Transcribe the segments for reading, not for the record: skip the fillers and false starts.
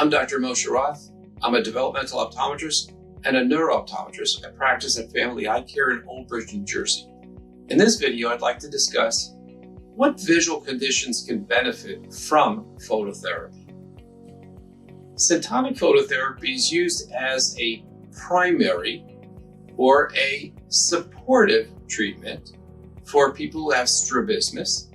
I'm Dr. Moshe Roth. I'm a developmental optometrist and a neuro-optometrist. I practice at Family Eye Care in Old Bridge, New Jersey. In this video, I'd like to discuss what visual conditions can benefit from phototherapy. Syntonic phototherapy is used as a primary or a supportive treatment for people who have strabismus.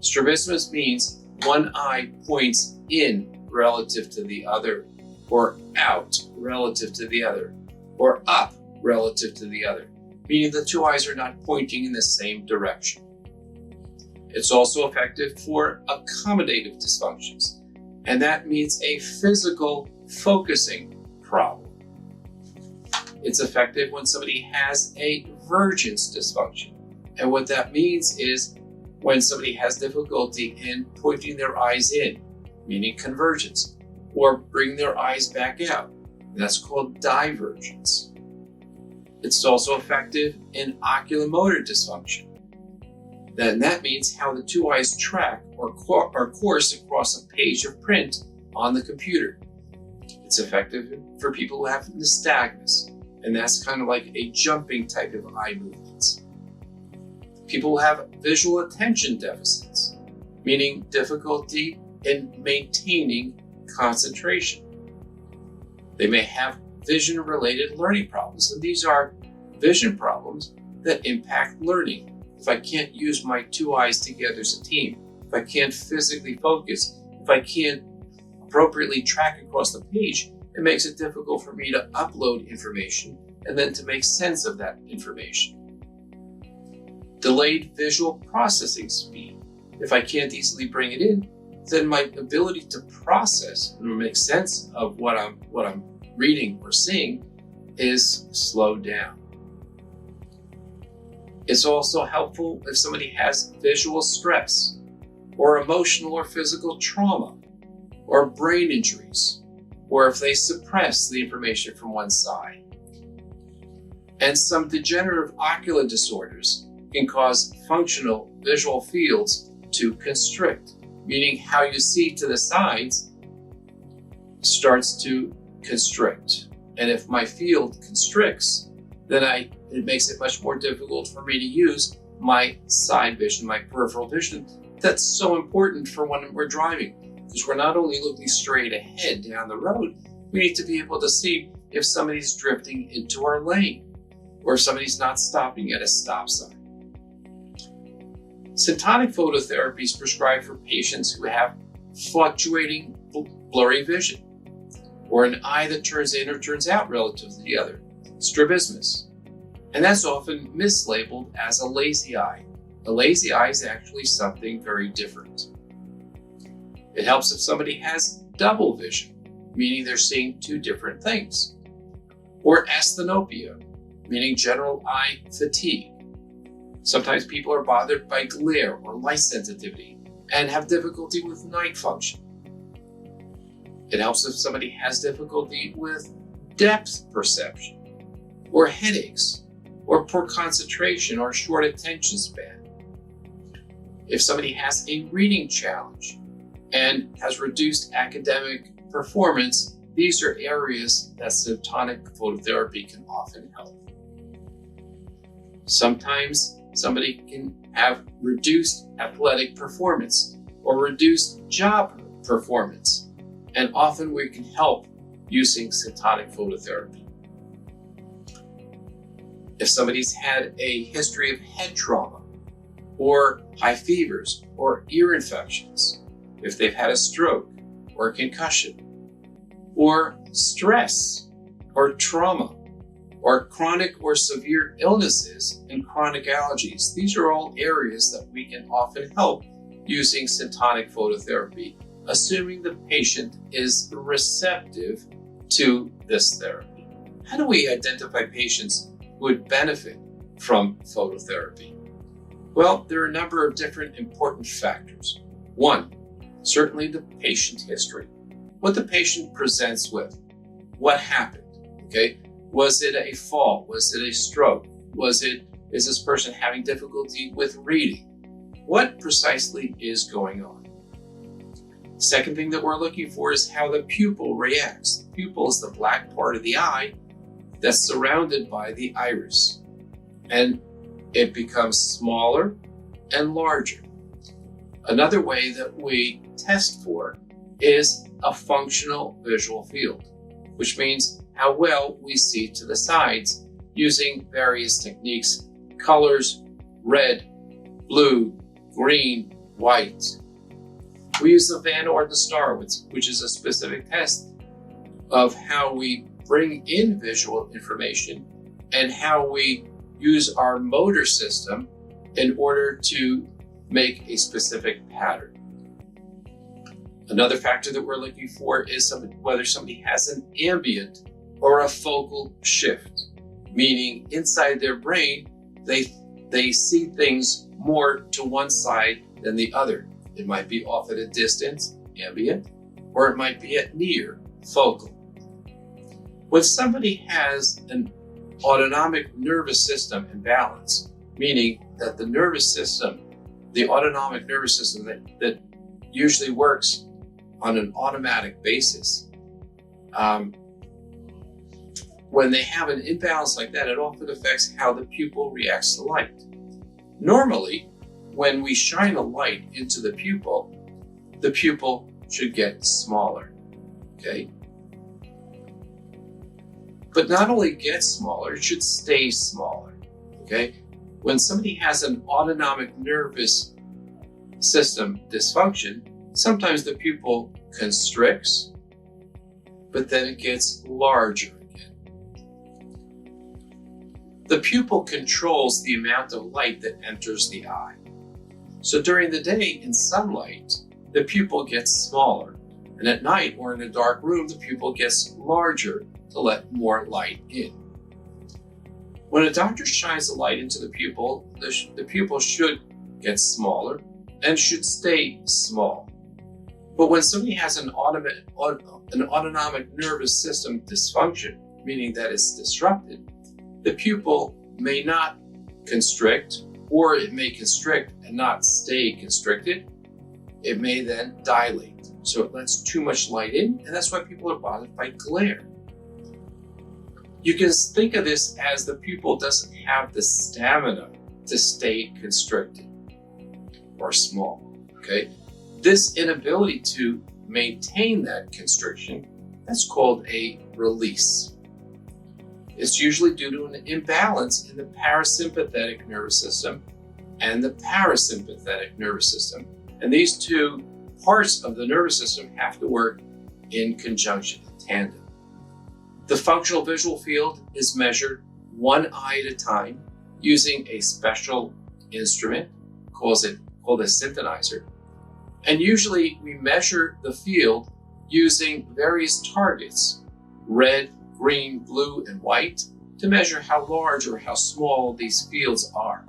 Strabismus means one eye points in relative to the other, or out relative to the other, or up relative to the other, meaning the two eyes are not pointing in the same direction. It's also effective for accommodative dysfunctions, and that means a physical focusing problem. It's effective when somebody has a vergence dysfunction, and what that means is when somebody has difficulty in pointing their eyes in, meaning convergence, or bring their eyes back out. That's called divergence. It's also effective in oculomotor dysfunction. That means how the two eyes track or course across a page of print on the computer. It's effective for people who have nystagmus, and that's kind of like a jumping type of eye movements. People who have visual attention deficits, meaning difficulty in maintaining concentration. They may have vision-related learning problems, and these are vision problems that impact learning. If I can't use my two eyes together as a team, if I can't physically focus, if I can't appropriately track across the page, it makes it difficult for me to upload information and then to make sense of that information. Delayed visual processing speed. If I can't easily bring it in, then my ability to process and make sense of what I'm reading or seeing is slowed down. It's also helpful if somebody has visual stress or emotional or physical trauma or brain injuries, or if they suppress the information from one side. And some degenerative ocular disorders can cause functional visual fields to constrict, meaning how you see to the sides starts to constrict. And if my field constricts, then it makes it much more difficult for me to use my side vision, my peripheral vision. That's so important for when we're driving, because we're not only looking straight ahead down the road, we need to be able to see if somebody's drifting into our lane or if somebody's not stopping at a stop sign. Syntonic phototherapy is prescribed for patients who have fluctuating blurry vision, or an eye that turns in or turns out relative to the other, strabismus. And that's often mislabeled as a lazy eye. A lazy eye is actually something very different. It helps if somebody has double vision, meaning they're seeing two different things, or asthenopia, meaning general eye fatigue. Sometimes people are bothered by glare or light sensitivity and have difficulty with night function. It helps if somebody has difficulty with depth perception, or headaches, or poor concentration or short attention span. If somebody has a reading challenge and has reduced academic performance, these are areas that syntonic phototherapy can often help. Sometimes somebody can have reduced athletic performance or reduced job performance, and often we can help using syntonic phototherapy. If somebody's had a history of head trauma or high fevers or ear infections, if they've had a stroke or a concussion, or stress or trauma, or chronic or severe illnesses and chronic allergies. These are all areas that we can often help using syntonic phototherapy, assuming the patient is receptive to this therapy. How do we identify patients who would benefit from phototherapy? Well, there are a number of different important factors. One, certainly the patient history. What the patient presents with. What happened, okay? Was it a fall? Was it a stroke? Is this person having difficulty with reading? What precisely is going on? Second thing that we're looking for is how the pupil reacts. The pupil is the black part of the eye that's surrounded by the iris, and it becomes smaller and larger. Another way that we test for is a functional visual field, which means how well we see to the sides using various techniques: colors, red, blue, green, white. We use the Van Orden star, which is a specific test of how we bring in visual information and how we use our motor system in order to make a specific pattern. Another factor that we're looking for is whether somebody has an ambient or a focal shift, meaning inside their brain, they see things more to one side than the other. It might be off at a distance, ambient, or it might be at near, focal. When somebody has an autonomic nervous system imbalance, meaning that the nervous system, the autonomic nervous system that usually works on an automatic basis, when they have an imbalance like that, it often affects how the pupil reacts to light. Normally, when we shine a light into the pupil should get smaller, okay? But not only get smaller, it should stay smaller, okay? When somebody has an autonomic nervous system dysfunction, sometimes the pupil constricts, but then it gets larger again. The pupil controls the amount of light that enters the eye. So during the day in sunlight, the pupil gets smaller, and at night or in a dark room, the pupil gets larger to let more light in. When a doctor shines a light into the pupil should get smaller and should stay small. But when somebody has an autonomic nervous system dysfunction, meaning that it's disrupted, the pupil may not constrict, or it may constrict and not stay constricted. It may then dilate. So it lets too much light in, and that's why people are bothered by glare. You can think of this as the pupil doesn't have the stamina to stay constricted or small, okay? This inability to maintain that constriction, that's called a release. It's usually due to an imbalance in the parasympathetic nervous system and the parasympathetic nervous system. And these two parts of the nervous system have to work in conjunction, in tandem. The functional visual field is measured one eye at a time using a special instrument called a synthesizer. And usually we measure the field using various targets, red, green, blue, and white, to measure how large or how small these fields are.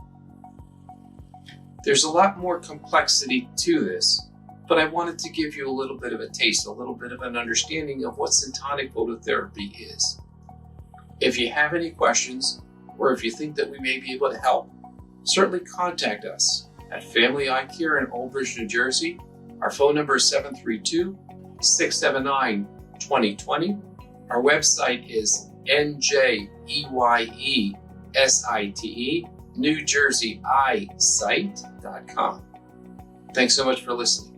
There's a lot more complexity to this, but I wanted to give you a little bit of a taste, a little bit of an understanding of what syntonic phototherapy is. If you have any questions, or if you think that we may be able to help, certainly contact us at Family Eye Care in Old Bridge, New Jersey. Our phone number is 732-679-2020. Our website is NJEYESITE, NewJerseyEyesight.com. Thanks so much for listening.